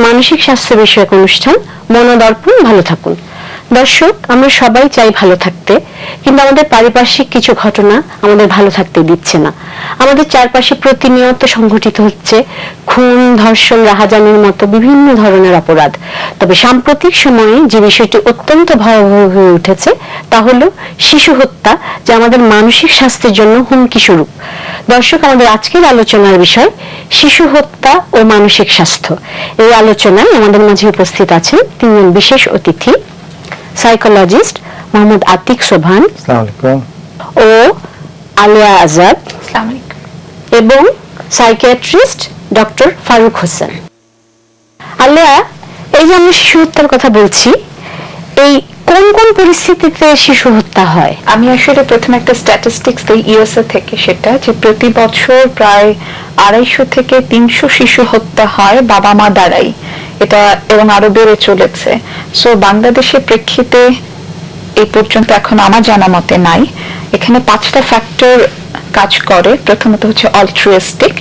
মানসিক স্বাস্থ্য বিষয়ক অনুষ্ঠান মনোদর্পণ। ভালো থাকুন। দর্শক, আমরা সবাই চাই ভালো থাকতে, কিন্তু আমাদের পারিপার্শ্বিক কিছু ঘটনা আমাদের ভালো থাকতে দিচ্ছে না। আমাদের চারপাশে প্রতিনিয়ত সংঘটিত হচ্ছে খুন, ধর্ষণ, রাহাজানির মতো বিভিন্ন ধরনের অপরাধ। তবে সাম্প্রতিক সময়ে যে বিষয়টি অত্যন্ত ভয়াবহ হয়ে উঠেছে তা হলো শিশু হত্যা, যা আমাদের মানসিক স্বাস্থ্যের জন্য হুমকি স্বরূপ। দর্শক, আমাদের আজকের আলোচনার বিষয় শিশু হত্যা ও মানসিক স্বাস্থ্য। এই আলোচনায় আমাদের মাঝে উপস্থিত আছেন তিনজন বিশেষ অতিথি, সাইকোলজিস্ট মোহাম্মদ আতিক সোবহান ও আলিয়া আজাদ এবং সাইকিয়াট্রিস্ট ডক্টর ফারুক হোসেন। আলিয়া, এই যে আমরা শিশু হত্যার কথা বলছি, এই কোন কোন পরিস্থিতিতে শিশু হত্যা হয়? আমি আসলে প্রথমে একটা স্ট্যাটিস্টিক্স দিই ইউএসএ থেকে, সেটা যে প্রতি বছর প্রায় 250 থেকে 300 শিশু হত্যা হয় বাবা মা দ্বারাই। এটা এবং আরো বেড়ে চলেছে। সো বাংলাদেশের প্রেক্ষিতে এই পর্যন্ত এখন আমার জানা মতে নাই। এখানে 5টা ফ্যাক্টর কাজ করে। প্রথমত হচ্ছে অল্ট্রুইস্টিক,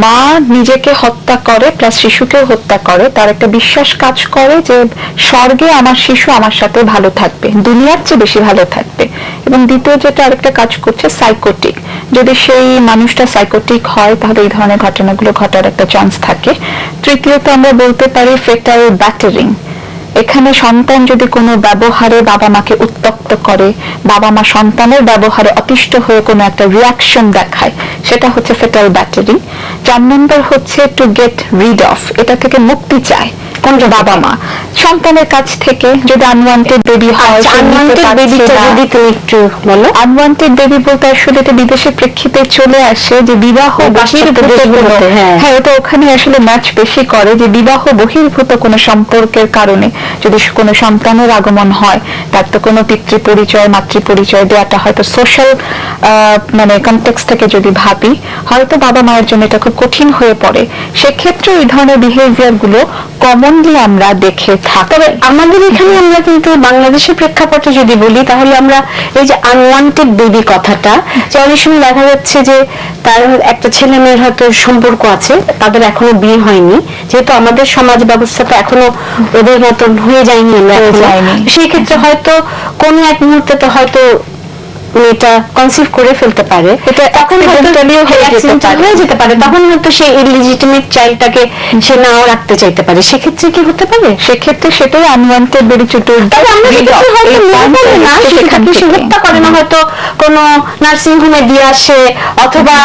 মা নিজেকে হত্যা করে প্লাস শিশুকেও হত্যা করে, তার একটা বিশ্বাস কাজ করে যে স্বর্গে আমার শিশু আমার সাথে ভালো থাকবে, দুনিয়ার চেয়ে বেশি ভালো থাকবে। এবং দ্বিতীয় যেটা আরেকটা কাজ করছে সাইকোটিক, যদি সেই মানুষটা সাইকোটিক হয় তাহলে এই ধরনের ঘটনাগুলো ঘটার একটা চান্স থাকে। তৃতীয়ত আমরা বলতে পারি ফেটাল ব্যাটারিং, এখানে সন্তান যদি কোনো ব্যবহারে বাবা মাকে উত্ত্যক্ত করে, বাবা মা সন্তানের ব্যবহারে অতিষ্ঠ হয়ে কোনো একটা রিয়াকশন দেখায়, সেটা হচ্ছে ফেটাল ব্যাটারিং। 4 নম্বর হচ্ছে টু গেট রিড অফ, এটা থেকে মুক্তি চায় কোন বাবা মা সন্তানের কাছ থেকে। যদি আনওয়ান্টেড বেবি হয়, আনওয়ান্টেড বেবি বলতে আসলে এটা বিদেশের প্রেক্ষিতে চলে আসে যে বিবাহ বহির্ভূত, হ্যাঁ এটা ওখানে আসলে ম্যাচ বেশি করে যে বিবাহ বহির্ভূত কোনো সম্পর্কের কারণে যদি কোনো সন্তানের আগমন হয়, তার তো কোনো পিতৃ পরিচয় মাতৃ পরিচয় দেওয়াটা হয়তো সোশ্যাল মানে কনটেক্সট থেকে যদি ভাবি, হয়তো বাবা মায়ের জন্য এটা খুব কঠিন হয়ে পড়ে। সেক্ষেত্রে এই ধরনের বিহেভিয়ার গুলো কমনলি আমরা দেখে থাকি। তবে আমাদের এখানে আমরা কিন্তু বাংলাদেশের প্রেক্ষাপটে যদি বলি, তাহলে আমরা এই যে আনওয়ান্টেড বেবি কথাটা, যে অনেক সময় দেখা যাচ্ছে যে তার একটা ছেলে মেয়ের হয়তো সম্পর্ক আছে, তাদের এখনো বিয়ে হয়নি, যেহেতু আমাদের সমাজ ব্যবস্থাটা এখনো ওদের মতন হয়ে যায়নি, সেই ক্ষেত্রে হয়তো কোনো এক মুহূর্তে তো হয়তো মেয়েটা কনসিভ করে ফেলতে পারে, এটা এখন হয়ে যেতে পারে, তখন হয়তো সেই ইলিজিটিমেট চাইল্ডটাকে সে নাও রাখতে চাইতে পারে। সেক্ষেত্রে কি হতে পারে? সেক্ষেত্রে সেটাই আনওয়ান্টেড বেবি হত্যা করে না, হয়তো কোনো নার্সিং হোমে দিয়ে আসে, অথবা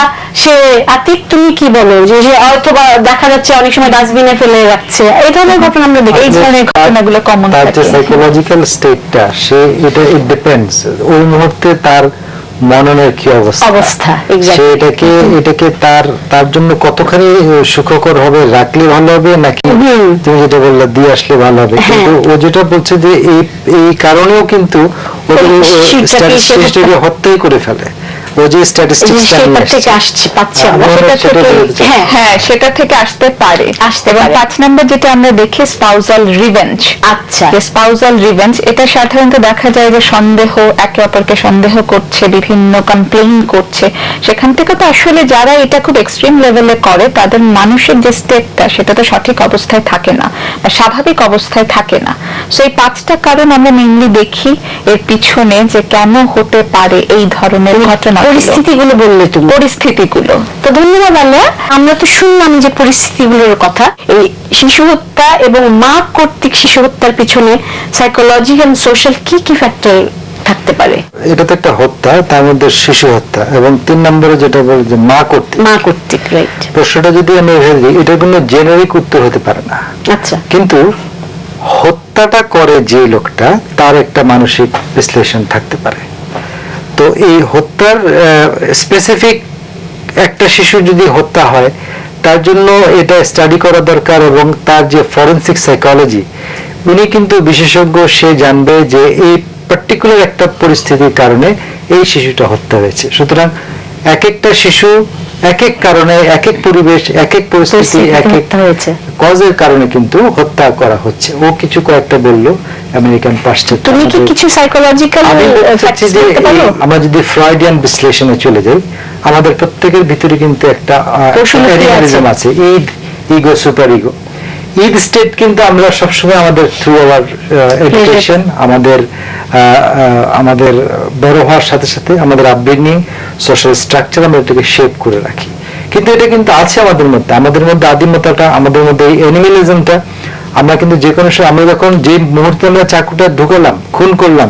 সে আতিক তুমি কি বলো যে অথবা দেখা যাচ্ছে অনেক সময় ডাস্টবিনে ফেলে রাখছে, এই ধরনের ঘটনা আমরা দেখি। এই ধরনের ঘটনাগুলো কমন থাকে। তার যে সাইকোলজিক্যাল স্টেটটা, সে এটা ইট ডিপেন্ডস ওই মুহূর্তে তার মননের কি অবস্থা, সে এটাকে তার জন্য কতখানি সুখকর হবে, রাখলে ভালো হবে নাকি তুমি যেটা বললে দিয়ে আসলে ভালো হবে। কিন্তু ও যেটা বলছে যে এই কারণেও কিন্তু হত্যাই করে ফেলে। ও যে স্ট্যাটিস্টিক্সটা থেকে আসছে পাচ্ছে আমরা, সেটা থেকে আসতে পারে। এবং 5 নম্বর যেটা আমরা দেখি স্পাউজাল রিভেঞ্জ। আচ্ছা, স্পাউজাল রিভেঞ্জ এটা সাধারণত দেখা যায় যে সন্দেহ, একে অপরকে সন্দেহ করছে, বিভিন্ন কমপ্লেইন করছে। সেখান থেকে তো আসলে যারা এটা খুব এক্সট্রিম লেভেলে করে তাদের মানসিক যে স্টেটটা সেটা তো সঠিক অবস্থায় থাকে না, স্বাভাবিক অবস্থায় থাকে না। সো এই 5টা কারণ আমরা মেইনলি দেখি এর পিছনে যে কেন হতে পারে এই ধরনের ঘটনা। পরিস্থিতিগুলো বললে তুমি, পরিস্থিতিগুলো তো ধন্যবাদ আলিয়া। আমরা তো শুনলাম যে পরিস্থিতিগুলোর কথা। এই শিশু হত্যা এবং মা কর্তৃক শিশু হত্যার পিছনে সাইকোলজিক্যাল সোশ্যাল কি কি ফ্যাক্টর থাকতে পারে? এটা তো একটা হত্যা, তার মধ্যে শিশু হত্যা, এবং 3 নম্বরে যেটা বলে যে মা কর্তৃক, রাইট। প্রশ্নটা যদি আমি এটা কোনো জেনারিক উত্তর হতে পারে না। আচ্ছা, কিন্তু হত্যাটা করে যে লোকটা, তার একটা মানসিক বিশ্লেষণ থাকতে পারে। তো এই হত্যার স্পেসিফিক একটা শিশু যদি হত্যা হয়, তার জন্য এটা স্টাডি করা দরকার, এবং তার যে ফরেনসিক সাইকোলজি, উনি কিন্তু বিশেষজ্ঞ, সে জানবে যে এই পার্টিকুলার একটা পরিস্থিতির কারণে এই শিশুটা হত্যা হয়েছে। সুতরাং এক একটা শিশু এক এক কারণে, এক এক পরিবেশ, এক এক পরিস্থিতি, এক এক কজের কারণে কিন্তু হত্যা করা হচ্ছে। ও কিছু কয়েকটা বললো আমেরিকান পাশ্চাত্য। তুমি কি কিছু সাইকোলজিক্যাল আমরা যদি ফ্রয়েডিয়ান বিশ্লেষণে চলে যাই, আমাদের প্রত্যেকের ভিতরে কিন্তু একটা অ্যানিমালিজম আছে, ego super ego. Eid state কিন্তু আমরা সবসময় আমাদের থ্রু আওয়ার এডুকেশন, আমাদের বড় হওয়ার সাথে সাথে আমাদের আপব্রিঙ্গিং, সোশ্যাল স্ট্রাকচার আমরা এটাকে শেপ করে রাখি। কিন্তু এটা কিন্তু আছে আমাদের মধ্যে আদিমতাটা, আমাদের মধ্যে এই অ্যানিমালিজমটা। আমরা কিন্তু যে কোনো সময়, আমরা যখন যে মুহূর্তে আমরা চাকুটা ঢুকালাম, খুন করলাম,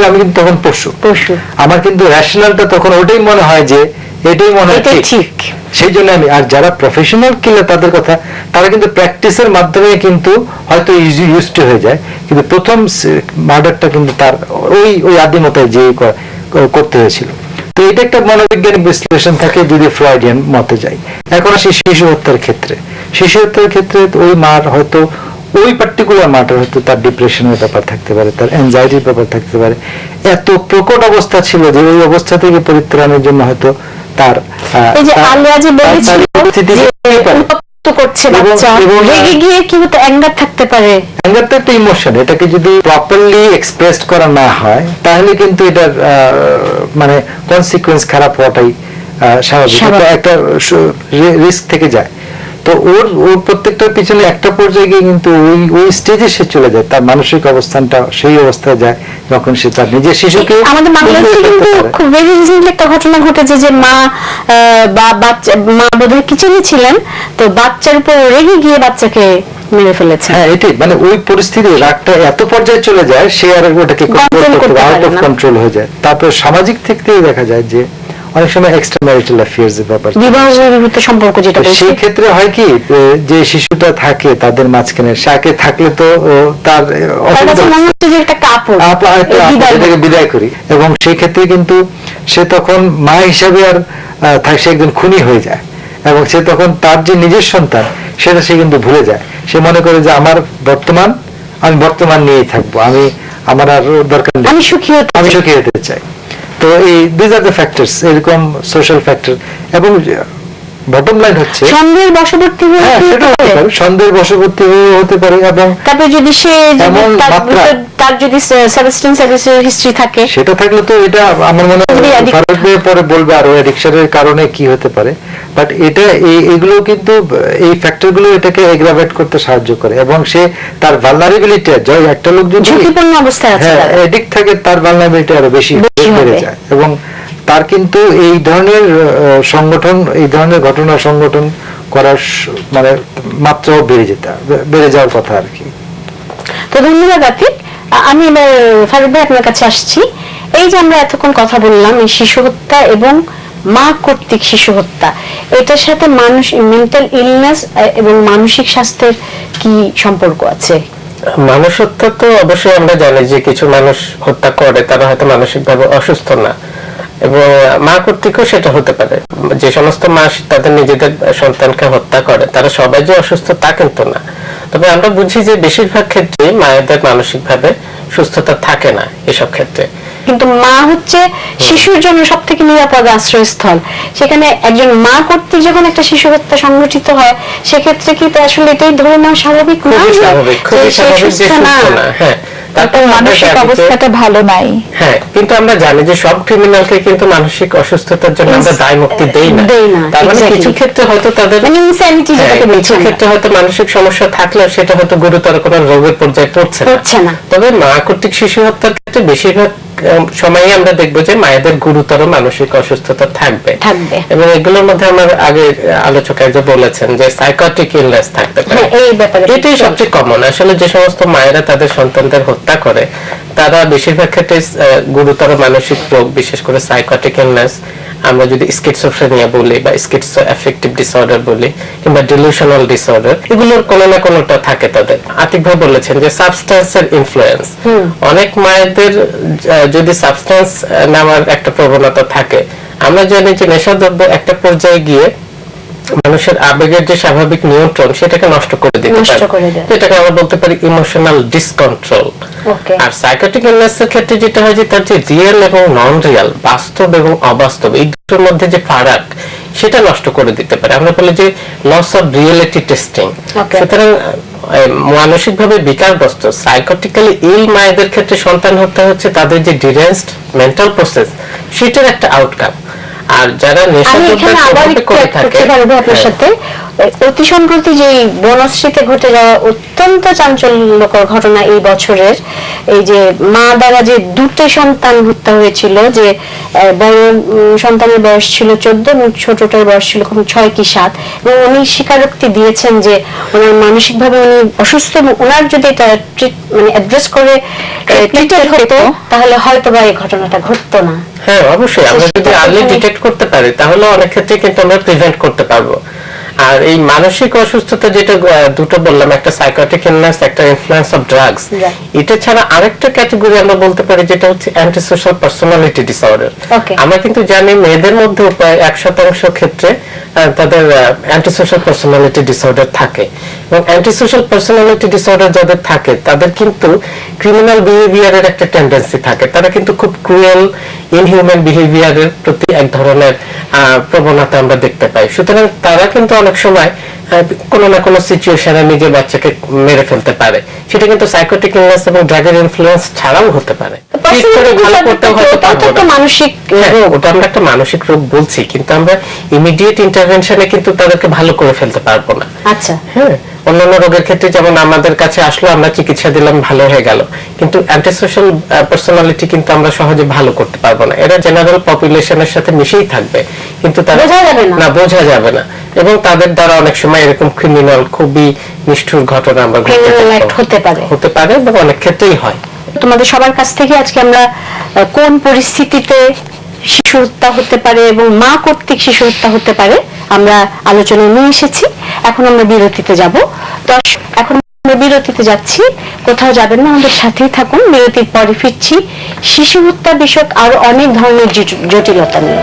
আমি কিন্তু তখন পশু। আমার কিন্তু র্যাশনালটা তখন ওটাই মনে হয় যে এটাই মনে হয় ঠিক। সেই জন্য আমি, আর যারা প্রফেশনাল কিলার তাদের কথা, তারা কিন্তু প্র্যাকটিসের মাধ্যমে কিন্তু হয়তো ইউজড টু হয়ে যায়, কিন্তু প্রথম মার্ডারটা কিন্তু তার ওই আদিমতায় যে করতে হয়েছিল। তো এটা একটা মনোবৈজ্ঞানিক বিশ্লেষণ থাকে যদি ফ্রয়েডিয়ান মতে যাই। এখন আসি শিশু হত্যার ক্ষেত্রে। ওই মার হয়তো, ওই পার্টিকুলার মাটার হয়তো তার ডিপ্রেশনের ব্যাপার থাকতে পারে, তার অ্যাংজাইটির ব্যাপার থাকতে পারে। এত প্রকট অবস্থা ছিল যে ওই অবস্থা থেকে পরিত্রাণের জন্য হয়তো তার একটা ইমোশন, এটাকে যদি প্রপারলি এক্সপ্রেসড করা না হয় তাহলে কিন্তু এটার মানে কনসিকুয়েন্স খারাপ হওয়াটাই স্বাভাবিক, একটা রিস্ক থেকে যায়। তো ওর প্রত্যেকটার পিছনে একটা পর্যায়ে গিয়ে কিন্তু ওই স্টেজে সে চলে যায়, তার মানসিক অবস্থানটা সেই অবস্থায় যায় যখন সে তার নিজের শিশুকে। আমাদের বাংলাদেশে কিন্তু খুব ভেরি রিসেন্টলি একটা ঘটনা ঘটেছে যে মা বোধহয় কিচেনে ছিলেন, তো বাচ্চার উপর রেগে গিয়ে বাচ্চাকে মেরে ফেলেছে। হ্যাঁ, এটাই মানে ওই পরিস্থিতি, রাগটা এত পর্যায়ে চলে যায় সে আর ওটাকে আউট অফ কন্ট্রোল হয়ে যায়। তারপর সামাজিক থেকে দেখা যায় যে অনেক সময় এক্সট্রা ম্যারিটাল অ্যাফেয়ার্স এর ব্যাপার, বিবাহ বহির্ভূত সম্পর্ক, যেটা সেই ক্ষেত্রে হয় কি যে শিশুটা থাকে তাদের মাঝখানে, সাকে থাকলে তো তার বিদায় করি, এবং সেই ক্ষেত্রে কিন্তু সে তখন মা হিসাবে আর সে একজন খুনি হয়ে যায়, এবং সে তখন তার যে নিজের সন্তান সেটা সে কিন্তু ভুলে যায়। সে মনে করে যে আমি বর্তমান নিয়েই থাকবো, আমার আর দরকার নেই, আমি সুখী হতে চাই। তো এই দিস আর দ্য ফ্যাক্টরস, এরকম সোশ্যাল ফ্যাক্টর। এবং বটম লাইন হচ্ছে সন্দেহের বশবর্তী হতে পারে, এবং তারপরে যদি সে তার যদি সাবস্টেন্স অ্যাবিউজের হিস্ট্রি থাকে, সেটা থাকলে তো এটা আমার মনে হয় পরে বলবে আরো অ্যাডিকশনের কারণে কি হতে পারে। বাট এটা এইগুলো কিন্তু এই ফ্যাক্টরগুলো এটাকে এগ্রাভেট করতে সাহায্য করে, এবং সে তার ভালনারেবিলিটি, একটা লোক যদি ঝুঁকিপূর্ণ অবস্থায় আছে, অ্যাডিক্ট থাকে, তার ভালনারেবিলিটি আরো বেশি বেড়ে যায়, এবং তার কিন্তু এই ধরনের ঘটনা সংগঠন করার মানে মাত্রাও বেড়ে যাওয়ার কথা আর কি। তো ধন্যবাদ আতিক। আমি এবার ফারুক ভাই আপনার কাছে আসছি। এই যে আমরা এতক্ষণ কথা বললাম এই শিশু হত্যা এবং মা কর্তৃক শিশু হত্যা, এটার সাথে মেন্টাল ইলনেস এবং মানসিক স্বাস্থ্যের কি সম্পর্ক আছে? মানুষ হত্যা তো অবশ্যই আমরা জানি যে কিছু মানুষ হত্যা করে তারা হয়তো মানসিকভাবে অসুস্থ না, এবং মা কর্তৃকও সেটা হতে পারে। যে সমস্ত মা তাদের নিজেদের সন্তানকে হত্যা করে তারা সবাই যে অসুস্থ তা কিন্তু না। তবে আমরা বুঝি যে বেশিরভাগ ক্ষেত্রে মায়েদের মানসিকভাবে সুস্থতা থাকে না এসব ক্ষেত্রে। কিন্তু মা হচ্ছে শিশুর জন্য সব থেকে নিরাপদ আশ্রয়স্থল। সেখানে একজন মা কর্তৃক যখন একটা শিশু হত্যা সংঘটিত হয়, সেক্ষেত্রে কি আসলে এটাই ধরে নেওয়া স্বাভাবিক না? খুবই স্বাভাবিক যে সুস্থ না। হ্যাঁ, তারপর মানসিক অবস্থাটা ভালো নাই। হ্যাঁ, কিন্তু আমরা জানি যে সব ক্রিমিনালকে কিন্তু মানসিক অসুস্থতার জন্য আমরা দায় মুক্তি দেই না। তার মানে কিছু ক্ষেত্রে হয়তো তাদের কিছু ক্ষেত্রে হয়তো মানসিক সমস্যা থাকলেও সেটা হয়তো গুরুতর কোনো রোগের পর্যায়ে পড়ছে না। তবে মা কর্তৃক শিশু হত্যার ক্ষেত্রে বেশিরভাগ সময় আমরা দেখবো যে মায়েদের গুরুতর মানসিক অসুস্থতা থাকবে, এবং এগুলোর মধ্যে আমার আগে আলোচক একজন বলেছেন যে সাইকিয়াট্রিক ইলনেস থাকতে পারে। এটাই সবচেয়ে কমন। আসলে যে সমস্ত মায়েরা তাদের সন্তানদের হত্যা করে তারা বেশিরভাগ ক্ষেত্রে গুরুতর মানসিক রোগ, বিশেষ করে সাইকিয়াট্রিক ইলনেস, আমরা যদি স্কিজোফ্রেনিয়া বলি বা স্কিজো অ্যাফেক্টিভ ডিসঅর্ডার বলি কিংবা ডিলুশনাল ডিসঅর্ডার, এগুলোর কোনো না কোনোটা থাকে তাদের। আতিক ভাই বলেছেন যে সাবস্টেন্সের ইনফ্লুয়েন্স, অনেক মায়েদের যদি সাবস্টেন্স নেওয়ার একটা প্রবণতা থাকে, আমরা জানি যে নেশাদ্রব্য একটা পর্যায়ে গিয়ে মানুষের আবেগের যে স্বাভাবিক নিয়ন্ত্রণ সেটাকে নষ্ট করে দিতে পারে। এটাকে আমরা বলতে পারি ইমোশনাল ডিসকন্ট্রোল। আর সাইকিয়াট্রিক ইলনেসের ক্ষেত্রে যেটা হয় যে তার যে রিয়েল এবং নন রিয়েল, বাস্তব এবং অবাস্তব, এই দুটোর মধ্যে যে ফারাক সেটা নষ্ট করে দিতে পারে। আমরা বলি যে লস অফ রিয়েলিটি টেস্টিং। সুতরাং মানসিকভাবে বিকারগ্রস্ত সাইকোটিক্যালি ইল মায়েদের ক্ষেত্রে সন্তান হত্যা হচ্ছে তাদের যে ডিরেন্সড মেন্টাল প্রসেস সেটার একটা আউটকাম। আর যারা নেশা আমি এখানে আবার একটু করে add থাকে, করতে পারবো আপনার হ্যাঁ, সাথে। অতি সম্প্রতি যে বনশ্রীতে ঘটে যাওয়া অত্যন্ত চাঞ্চল্যকর ঘটনা এই বছরের, এই যে মা দ্বারা যে দুটো সন্তান হত্যা হয়েছিল, যে বড় সন্তানের বয়স ছিল 14 এবং ছোটটার বয়স ছিল 6 কি 7, এবং উনি স্বীকারোক্তি দিয়েছেন যে ওনার মানসিকভাবে উনি অসুস্থ, এবং ওনার যদি এটা মানে অ্যাড্রেস করে ট্রিটেড হতো তাহলে হয়তো বা এই ঘটনাটা ঘটতো না। হ্যাঁ অবশ্যই আমরা যদি সেটা আর্লি এখানে- ডিটেক্ট করতে পারি তাহলে অনেক ক্ষেত্রে কিন্তু আমরা প্রিভেন্ট করতে পারবো। আর এই মানসিক অসুস্থতা যেটা দুটো বললাম, একটা সাইকোটিক ইলনেস, একটা ইনফ্লুয়েন্স অফ ড্রাগস, এটা ছাড়া আরেকটা ক্যাটাগরি আমরা বলতে পারি যেটা হচ্ছে anti social personality disorder. Okay. আমরা কিন্তু জানি মেয়েদের মধ্যে প্রায় 1% ক্ষেত্রে তাদের অ্যান্টি সোশ্যাল পার্সোনালিটি ডিসঅর্ডার থাকে, এবং অ্যান্টি সোশ্যাল পার্সোনালিটি ডিসঅর্ডার যাদের থাকে তাদের কিন্তু ক্রিমিনাল বিহেভিয়ারের একটা টেন্ডেন্সি থাকে, তারা কিন্তু খুব ক্রুয়েল ইনহিউম্যান বিহেভিয়ারের প্রতি এক ধরনের প্রবণতা আমরা দেখতে পাই। সুতরাং তারা কিন্তু অনেক সময় কোনো না কোনো সিচুয়েশনে নিজের বাচ্চাকে মেরে ফেলতে পারে, সেটা কিন্তু সাইকোটিক ইলনেস এবং ড্রাগের ইনফ্লুয়েন্স ছাড়াও হতে পারে। ঠিক করে ভালো করতে হয়তো পারবো না। মানসিক হ্যাঁ, রোগ। ওটা আমরা একটা মানসিক রোগ বলছি, কিন্তু আমরা ইমিডিয়েট ইন্টারভেনশনে কিন্তু তাদেরকে ভালো করে ফেলতে পারবো না। আচ্ছা, হ্যাঁ, অন্যান্য রোগের ক্ষেত্রে যেমন আমাদের কাছে আসলো, আমরা চিকিৎসা দিলাম, ভালো হয়ে গেল, কিন্তু অ্যান্টিসোশ্যাল পার্সোনালিটি কিন্তু আমরা সহজে ভালো করতে পারবো না। এরা জেনারেল পপুলেশনের সাথে মিশেই থাকবে, কিন্তু তারা বোঝা যাবে না। বোঝা যাবে না, এবং তাদের দ্বারা অনেক সময় এরকম ক্রিমিনাল, খুবই নিষ্ঠুর ঘটনা আমরা ঘটতে ক্রিমিনাল অ্যাক্ট হতে পারে। এবং অনেক ক্ষেত্রেই হয়। তোমাদের সবার কাছ থেকে আজকে আমরা কোন পরিস্থিতিতে শিশু হত্যা হতে পারে এবং মা কর্তৃক শিশু হত্যা হতে পারে আমরা আলোচনায় নিয়ে এসেছি। এখন আমরা বিরতিতে যাব। এখন আমরা বিরতিতে যাচ্ছি, কোথাও যাবেন না, আমাদের সাথেই থাকুন। বিরতির পরে ফিরছি শিশু হত্যা বিষয়ক আরো অনেক ধরনের জটিলতা নিয়ে।